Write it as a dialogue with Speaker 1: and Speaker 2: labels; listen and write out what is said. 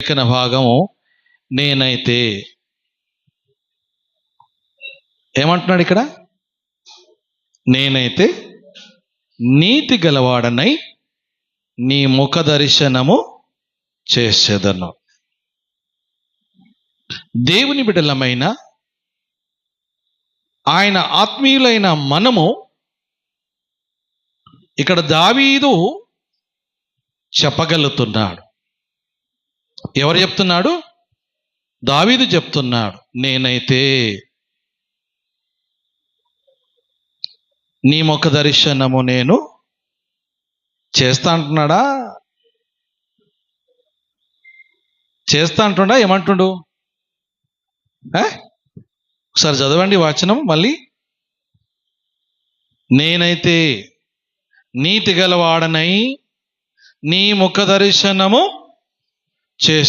Speaker 1: లేఖన భాగము నేనైతే ఏమంటున్నాడు ఇక్కడ? నేనైతే నీతి గలవాడనై నీ ముఖ దర్శనము చేసేదను. దేవుని బిడ్డలమైన ఆయన ఆత్మీయులైన మనము ఇక్కడ దావీదు చెప్పగలుగుతున్నాడు. ఎవరు చెప్తున్నాడు? దావీదు చెప్తున్నాడు. నేనైతే నీ ముఖ దర్శనము నేను చేస్తా అంటున్నాడా? చేస్తా అంటున్నా ఏమంటుండు? ఒకసారి చదవండి వచనం మళ్ళీ. నేనైతే నీతి గలవాడనై నీ ముఖ దర్శనము చేస్తా